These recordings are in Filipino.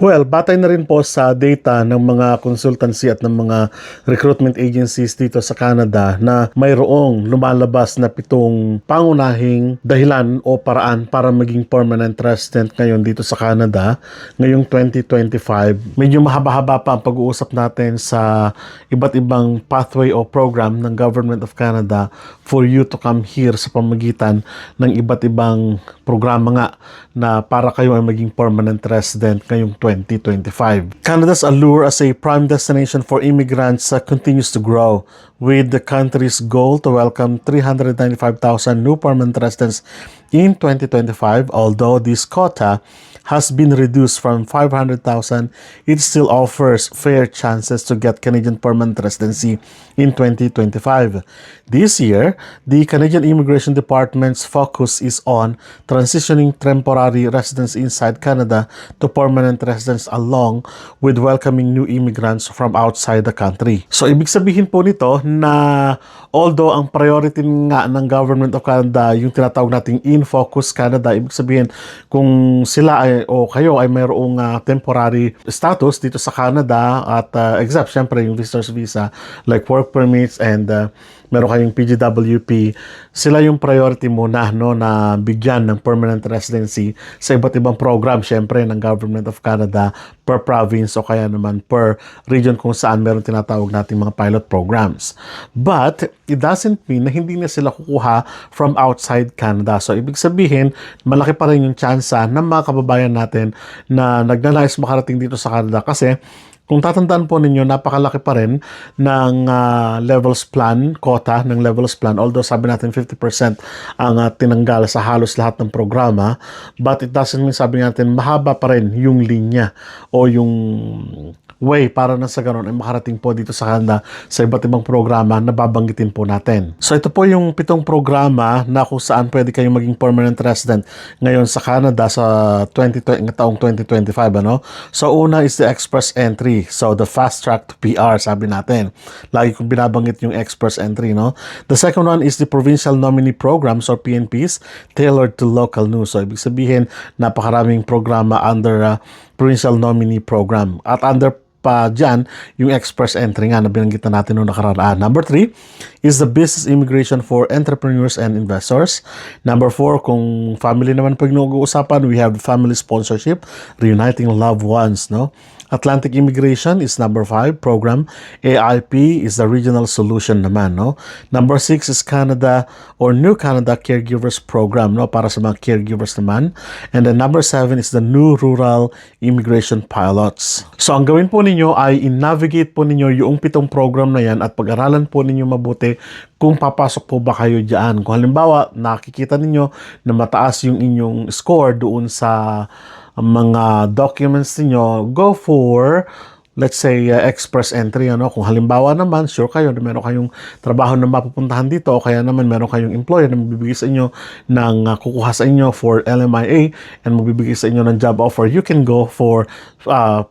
Well, batay na rin po sa data ng mga consultancy at ng mga recruitment agencies dito sa Canada na mayroong lumalabas na 7 pangunahing dahilan o paraan para maging permanent resident ngayon dito sa Canada ngayong 2025. Medyo mahaba-haba pa ang pag-uusap natin sa iba't ibang pathway o program ng Government of Canada for you to come here sa pamagitan ng iba't ibang programa nga na para kayo ay maging permanent resident ngayong 2025. Canada's allure as a prime destination for immigrants continues to grow, with the country's goal to welcome 395,000 new permanent residents in 2025. Although this quota has been reduced from 500,000, it still offers fair chances to get Canadian permanent residency in 2025. This year, the Canadian Immigration Department's focus is on transitioning temporary residents inside Canada to permanent residents along with welcoming new immigrants from outside the country. So, ibig sabihin po nito na although ang priority nga ng Government of Canada yung tinatawag nating in-focus Canada, ibig sabihin kung sila ay o kayo ay mayroong temporary status dito sa Canada at except syempre yung visitor's visa like work permits and meron kayong PGWP, sila yung priority muna no, na bigyan ng permanent residency sa iba't ibang program syempre ng Government of Canada per province o kaya naman per region kung saan meron tinatawag nating mga pilot programs. But it doesn't mean na hindi na sila kukuha from outside Canada. So ibig sabihin, malaki pa rin yung tsansa ng mga kababayan natin na nagnanais makarating dito sa Canada kasi kung tatandaan po ninyo, napakalaki pa rin ng levels plan, quota ng levels plan. Although sabi natin 50% ang tinanggal sa halos lahat ng programa. But it doesn't mean sabi natin mahaba pa rin yung linya o yung way para na sa ganun ay makarating po dito sa Canada sa iba't ibang programa na babanggitin po natin. So ito po yung 7 programa na kung saan pwede kayong maging permanent resident ngayon sa Canada sa taong 2025. Ano? So una is the Express Entry. So the fast track to PR sabi natin. Lagi kong binabanggit yung Express Entry. No? The second one is the Provincial Nominee Programs or PNPs tailored to local news. So ibig sabihin napakaraming programa under Provincial Nominee Program. At under pa dyan, yung express entry nga na binanggit na natin noong nakaraan. Number 3 is the business immigration for entrepreneurs and investors. Number 4, kung family naman pag nag-uusapan, we have family sponsorship, reuniting loved ones, no? Atlantic Immigration is number 5 program. AIP is the regional solution naman, no? Number 6 is Canada or New Canada Caregivers Program, no? Para sa mga caregivers naman. And then number 7 is the New Rural Immigration Pilots. So ang gawin po ninyo ay in-navigate po ninyo yung 7 program na yan at pag-aralan po ninyo mabuti kung papasok po ba kayo dyan. Kung halimbawa, nakikita ninyo na mataas yung inyong score doon sa mga documents niyo, go for let's say express entry, ano? Kung halimbawa naman sure kayo na meron kayong trabaho na mapupuntahan dito o kaya naman meron kayong employer na magbibigay sa inyo ng kukuha sa inyo for LMIA and magbibigay sa inyo ng job offer, you can go for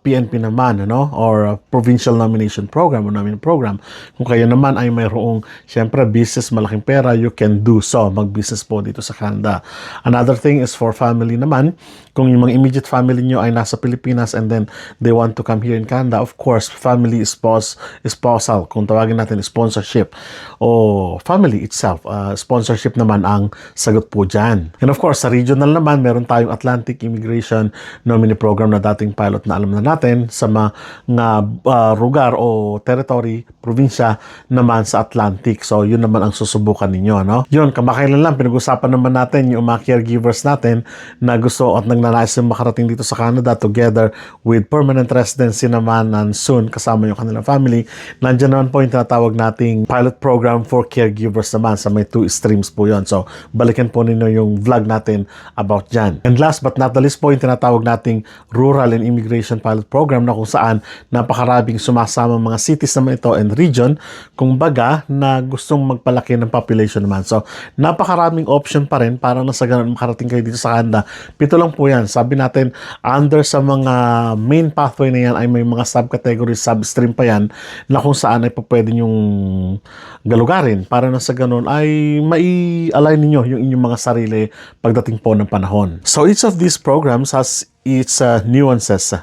PNP naman, ano? Or Provincial Nomination Program o Nomination Program. Kung kayo naman ay mayroong syempre business, malaking pera, you can do so, mag-business po dito sa Canada. Another thing is for family naman, kung yung mga immediate family nyo ay nasa Pilipinas and then they want to come here in Canada, of course, family spousal, kung tawagin natin sponsorship o family itself, sponsorship naman ang sagot po dyan. And of course, sa regional naman, meron tayong Atlantic Immigration Nominee Program na dating pilot na alam na natin sa mga lugar o territory, probinsya naman sa Atlantic. So, yun naman ang susubukan ninyo, no? Yun, kamakailan lang, pinag-usapan naman natin yung mga caregivers natin na gusto at nagnanais makarating dito sa Canada together with permanent residency naman and soon kasama yung kanilang family. Nandiyan naman po yung tinatawag nating pilot program for caregivers naman sa may 2 streams po yun. So, balikan po ninyo yung vlog natin about dyan. And last but not the least po yung tinatawag nating Rural and Immigration Pilot Program na kung saan napakaraming sumasama mga cities naman ito and region kung baga na gustong magpalaki ng population naman. So, napakaraming option pa rin para na sa ganun makarating kayo dito sa Canada. 7 lang po po yan. Sabi natin, under sa mga main pathway na yan ay may mga subcategory, substream pa yan na kung saan ay pwede nyong galugarin para na sa ganun ay mai-align ninyo yung inyong mga sarili pagdating po ng panahon. So each of these programs has its nuances.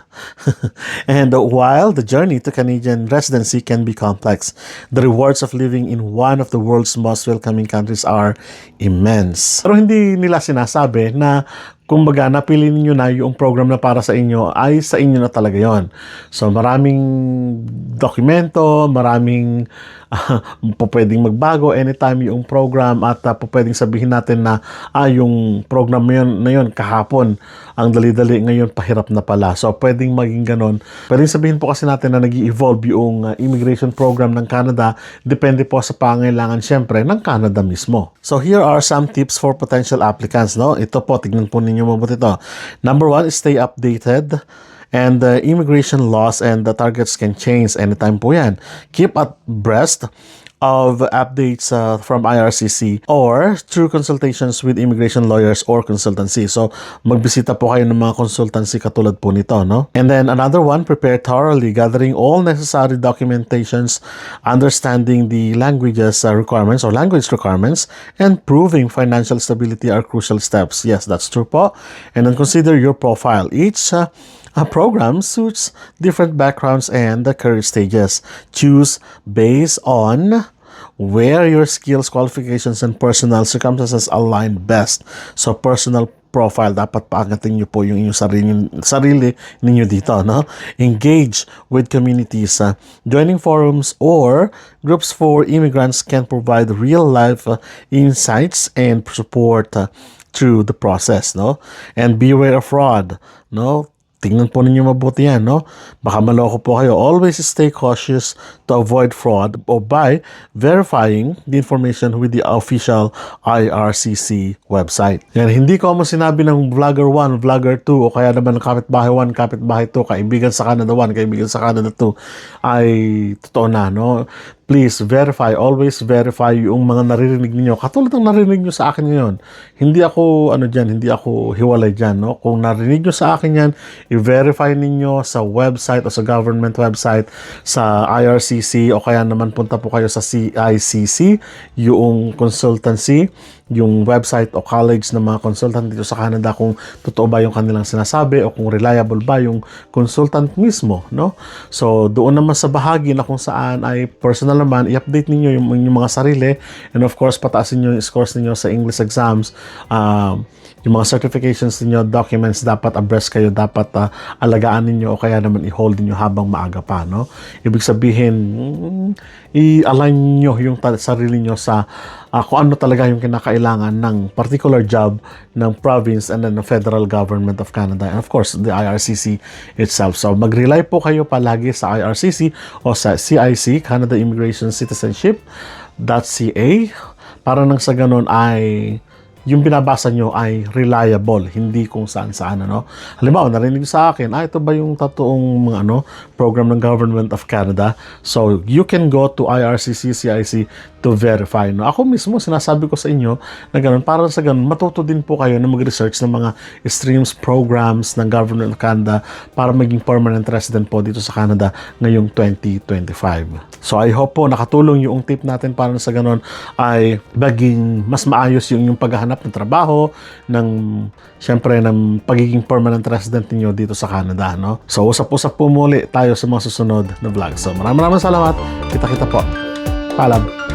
And while the journey to Canadian residency can be complex, the rewards of living in one of the world's most welcoming countries are immense. Pero hindi nila sinasabi na kumbaga napili ninyo na yung program na para sa inyo ay sa inyo na talaga yon. So maraming dokumento, maraming pwedeng magbago anytime yung program at pwedeng sabihin natin na yung program na yun kahapon ang dali-dali, ngayon pahirap na pala. So pwedeng maging ganon. Pwedeng sabihin po kasi natin na nag-evolve yung immigration program ng Canada, depende po sa pangailangan syempre ng Canada mismo. So here are some tips for potential applicants. No? Ito po, tignan po ninyo mabuti ito. Number 1 is stay updated. And the immigration laws and the targets can change anytime po yan. Keep abreast of updates from IRCC or through consultations with immigration lawyers or consultancy. So, magbisita po kayo ng mga consultancy katulad po nito, no? And then another one, prepare thoroughly, gathering all necessary documentations, understanding the languages requirements or language requirements, and proving financial stability are crucial steps. Yes, that's true po. And then consider your profile. Each program suits different backgrounds and the career stages. Choose based on where your skills, qualifications, and personal circumstances align best. So, personal profile, dapat paangatin nyo po yung inyong sarili ninyo dito. No? Engage with communities. Joining forums or groups for immigrants can provide real-life insights and support through the process. No? And beware of fraud. No? Tingnan po ninyo mabuti yan, no? Baka maloko po kayo. Always stay cautious to avoid fraud or by verifying the information with the official IRCC website. Yan, hindi ko mo sinabi ng Vlogger 1, Vlogger 2, o kaya naman ng Kapitbahay 1, Kapitbahay 2, Kaibigan sa Canada 1, Kaibigan sa Canada 2, ay totoo na, no? Please verify, always verify yung mga naririnig niyo. Katulad ng narinig niyo sa akin ngayon. Hindi ako hindi ako hiwalay diyan, no? Kung narinig niyo sa akin 'yan, i-verify ninyo sa website o sa government website, sa IRCC o kaya naman punta po kayo sa CICC, yung consultancy, yung website o college ng mga consultant dito sa Canada kung totoo ba yung kanilang sinasabi o kung reliable ba yung consultant mismo, no? So, doon naman sa bahagi na kung saan ay personal naman, i-update ninyo yung mga sarili, and of course, pataasin nyo yung scores ninyo sa English exams, yung mga certifications ninyo, documents, dapat abreast kayo, dapat alagaan ninyo o kaya naman i-hold ninyo habang maaga pa, no? Ibig sabihin, i-align nyo yung sarili nyo sa kung ano talaga yung kinakailangan ng particular job ng province and then the federal government of Canada and of course the IRCC itself. So mag-rely po kayo palagi sa IRCC o sa CIC, Canada Immigration Citizenship.ca, para nang sa ganun ay yung binabasa nyo ay reliable, hindi kung saan-saan, ano. Halimbawa, narinig sa akin, ito ba yung totoong mga program ng Government of Canada? So, you can go to IRCC, CIC to verify. No? Ako mismo, sinasabi ko sa inyo na ganun, para sa ganun, matuto din po kayo na mag-research ng mga streams, programs ng Government of Canada para maging permanent resident po dito sa Canada ngayong 2025. So, I hope po nakatulong yung tip natin para sa ganun ay maging mas maayos yung paghahanap ng trabaho, syempre ng pagiging permanent resident niyo dito sa Canada, no? So, usap-usap po muli tayo sa mga susunod na vlog. So, maraming salamat. Kita-kita po. Paalam.